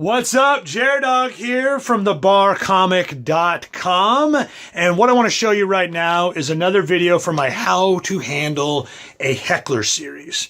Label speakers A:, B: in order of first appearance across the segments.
A: What's up? Jer-dog here from thebarcomic.com. And what I want to show you right now is another video from my How to Handle a Heckler series.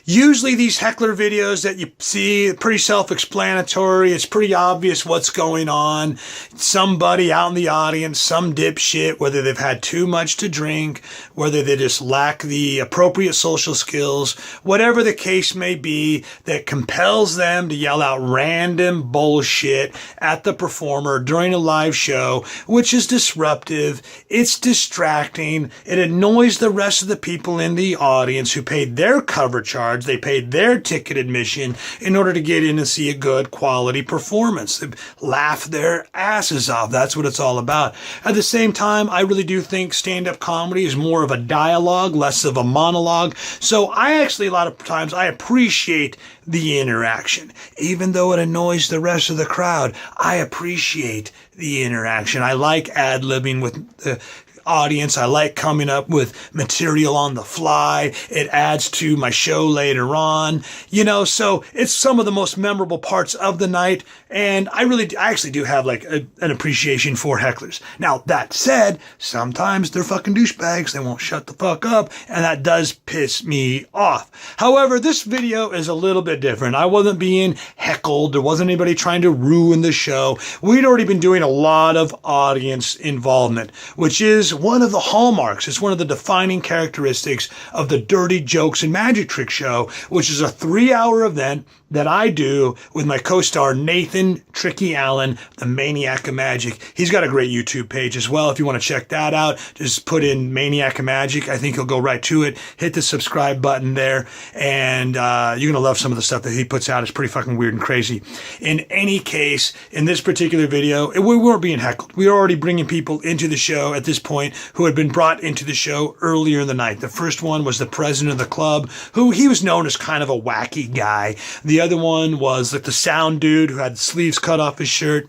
A: Usually these heckler videos that you see, pretty self-explanatory. It's pretty obvious what's going on. Somebody out in the audience, some dipshit, whether they've had too much to drink, whether they just lack the appropriate social skills, whatever the case may be, that compels them to yell out random bullshit at the performer during a live show, which is disruptive. It's distracting. It annoys the rest of the people in the audience who paid their cover charge. They paid their ticket admission in order to get in and see a good quality performance. They laugh their asses off. That's what it's all about. At the same time, I really do think stand-up comedy is more of a dialogue, less of a monologue. So I actually, a lot of times, I appreciate the interaction. Even though it annoys the rest of the crowd, I appreciate the interaction. I like ad-libbing with the audience. I like coming up with material on the fly. It adds to my show later on, so it's some of the most memorable parts of the night. And I actually do have like an appreciation for hecklers. Now, that said, sometimes they're fucking douchebags. They won't shut the fuck up. And that does piss me off. However, this video is a little bit different. I wasn't being heckled. There wasn't anybody trying to ruin the show. We'd already been doing a lot of audience involvement, which is one of the hallmarks. It's one of the defining characteristics of the Dirty Jokes and Magic Trick Show, which is a 3-hour event that I do with my co-star Nathan Tricky Allen, the Maniac of Magic. He's got a great YouTube page as well. If you want to check that out, just put in Maniac of Magic. I think you'll go right to it. Hit the subscribe button there, and you're going to love some of the stuff that he puts out. It's pretty fucking weird and crazy. In any case, in this particular video, we weren't being heckled. We were already bringing people into the show at this point who had been brought into the show earlier in the night. The first one was the president of the club, who he was known as kind of a wacky guy. The other one was like the sound dude who had sleeves cut off his shirt.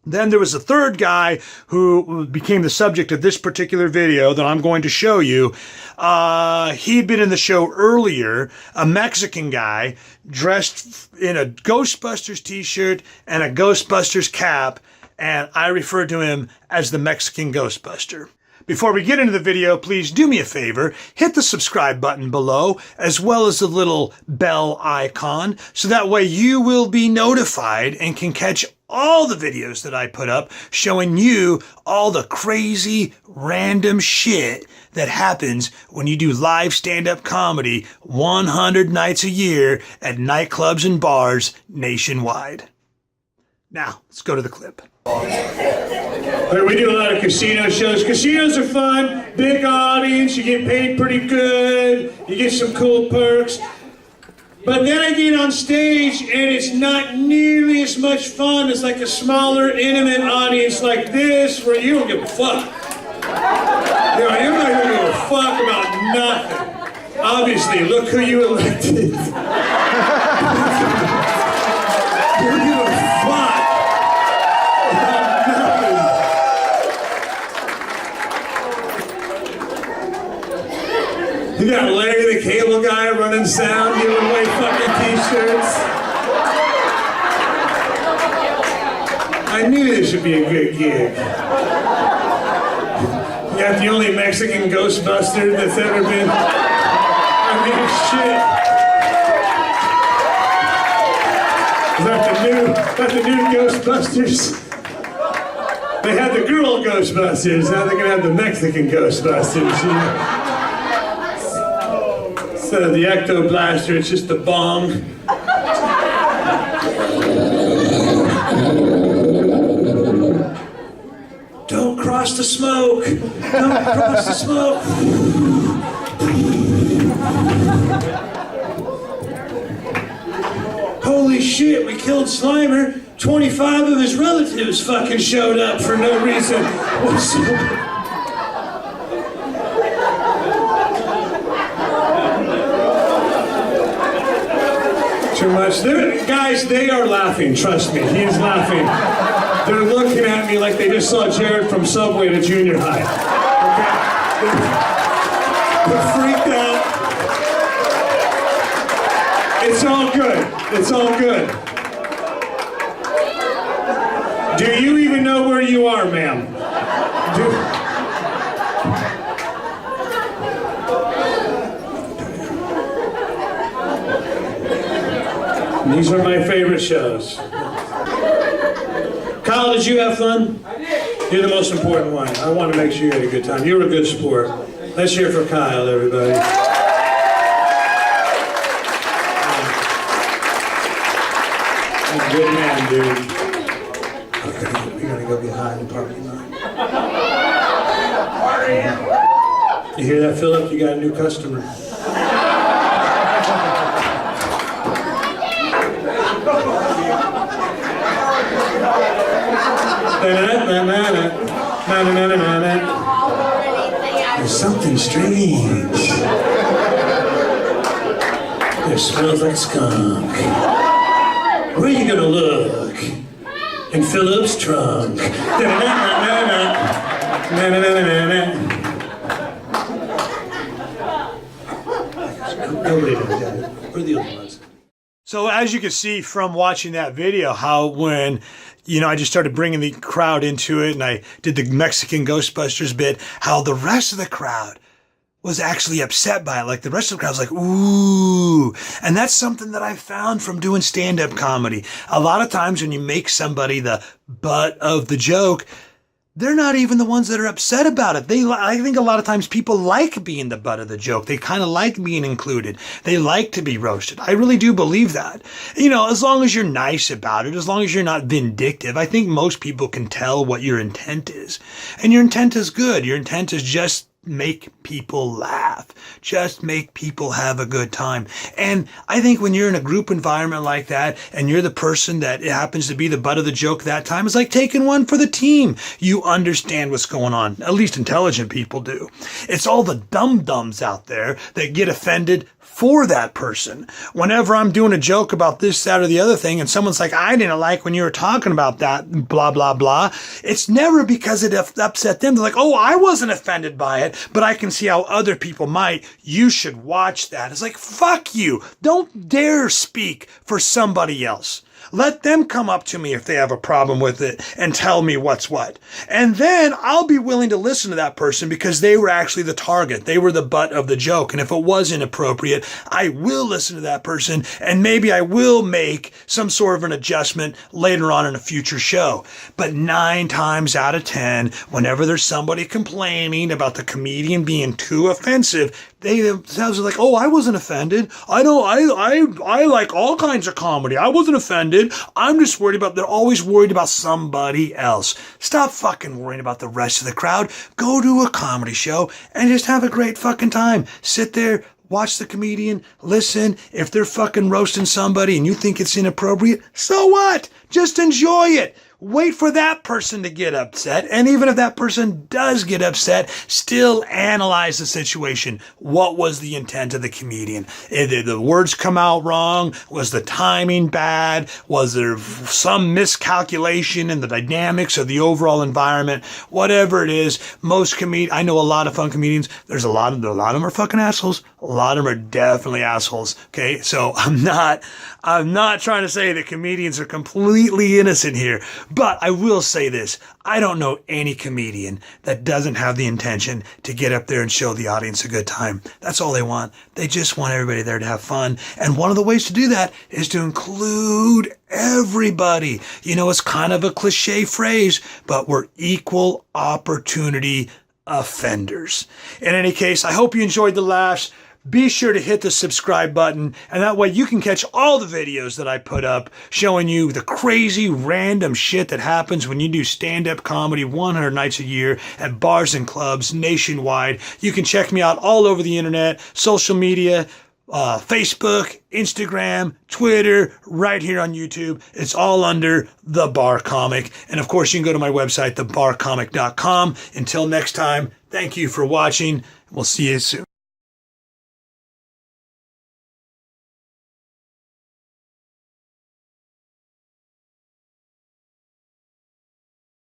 A: Then there was a third guy who became the subject of this particular video that I'm going to show you. He'd been in the show earlier, a Mexican guy dressed in a Ghostbusters t-shirt and a Ghostbusters cap, and I refer to him as the Mexican Ghostbuster. Before we get into the video, please do me a favor, hit the subscribe button below, as well as the little bell icon, so that way you will be notified and can catch all the videos that I put up showing you all the crazy, random shit that happens when you do live stand-up comedy 100 nights a year at nightclubs and bars nationwide. Now, let's go to the clip. We do a lot of casino shows. Casinos are fun, big audience, you get paid pretty good, you get some cool perks. But then I get on stage and it's not nearly as much fun as like a smaller, intimate audience like this where you don't give a fuck. You're not gonna give a fuck about nothing. Obviously, look who you elected. You don't give a fuck. You got Larry the Cable Guy running sound, giving away fucking t-shirts. I knew this would be a good gig. You got the only Mexican Ghostbuster that's ever been. I mean, shit. Is that the new Ghostbusters? They had the girl Ghostbusters, now they're gonna have the Mexican Ghostbusters, Instead of the ecto blaster, it's just the bong. Don't cross the smoke. Don't cross the smoke. Holy shit, we killed Slimer. 25 of his relatives fucking showed up for no reason whatsoever. Too much. Guys, they are laughing, trust me. He's laughing. They're looking at me like they just saw Jared from Subway to junior high. Okay? They're freaked out. It's all good. It's all good. Do you even know where you are, ma'am? These are my favorite shows. Kyle, did you have fun? I did. You're the most important one. I want to make sure you had a good time. You were a good sport. Let's hear for Kyle, everybody. Good man, dude. We're gonna go behind the parking lot. You hear that, Philip? You got a new customer. There's something strange. It smells like skunk. Where are you gonna look? In Philip's trunk. Nobody knows that. We're the only ones. So as you can see from watching that video, how when, I just started bringing the crowd into it and I did the Mexican Ghostbusters bit, how the rest of the crowd was actually upset by it. Like the rest of the crowd was like, ooh. And that's something that I found from doing stand-up comedy. A lot of times when you make somebody the butt of the joke, they're not even the ones that are upset about it. I think a lot of times people like being the butt of the joke. They kind of like being included. They like to be roasted. I really do believe that. As long as you're nice about it, as long as you're not vindictive, I think most people can tell what your intent is. And your intent is good. Your intent is just make people laugh. Just make people have a good time. And I think when you're in a group environment like that and you're the person that happens to be the butt of the joke that time, it's like taking one for the team. You understand what's going on. At least intelligent people do. It's all the dum-dums out there that get offended for that person. Whenever I'm doing a joke about this, that, or the other thing, and someone's like, I didn't like when you were talking about that, blah, blah, blah. It's never because it upset them. They're like, oh, I wasn't offended by it, but I can see how other people might. You should watch that. It's like, fuck you. Don't dare speak for somebody else. Let them come up to me if they have a problem with it and tell me what's what. And then I'll be willing to listen to that person because they were actually the target. They were the butt of the joke. And if it was inappropriate, I will listen to that person and maybe I will make some sort of an adjustment later on in a future show. But 9 times out of 10, whenever there's somebody complaining about the comedian being too offensive, they themselves are like, oh, I wasn't offended. I like all kinds of comedy. I wasn't offended. I'm just worried about, they're always worried about somebody else. Stop fucking worrying about the rest of the crowd. Go to a comedy show and just have a great fucking time. Sit there, watch the comedian, listen. If they're fucking roasting somebody and you think it's inappropriate, so what? Just enjoy it. Wait for that person to get upset. And even if that person does get upset, still analyze the situation. What was the intent of the comedian? Did the words come out wrong? Was the timing bad? Was there some miscalculation in the dynamics of the overall environment? Whatever it is, I know a lot of fun comedians. There's a lot of them are fucking assholes. A lot of them are definitely assholes. Okay. So I'm not trying to say that comedians are completely innocent here. But I will say this, I don't know any comedian that doesn't have the intention to get up there and show the audience a good time. That's all they want. They just want everybody there to have fun. And one of the ways to do that is to include everybody. It's kind of a cliche phrase, but we're equal opportunity offenders. In any case, I hope you enjoyed the laughs. Be sure to hit the subscribe button, and that way you can catch all the videos that I put up showing you the crazy random shit that happens when you do stand-up comedy 100 nights a year at bars and clubs nationwide. You can check me out all over the internet, social media, Facebook, Instagram, Twitter, right here on YouTube. It's all under The Bar Comic. And of course, you can go to my website, thebarcomic.com. Until next time, thank you for watching. We'll see you soon.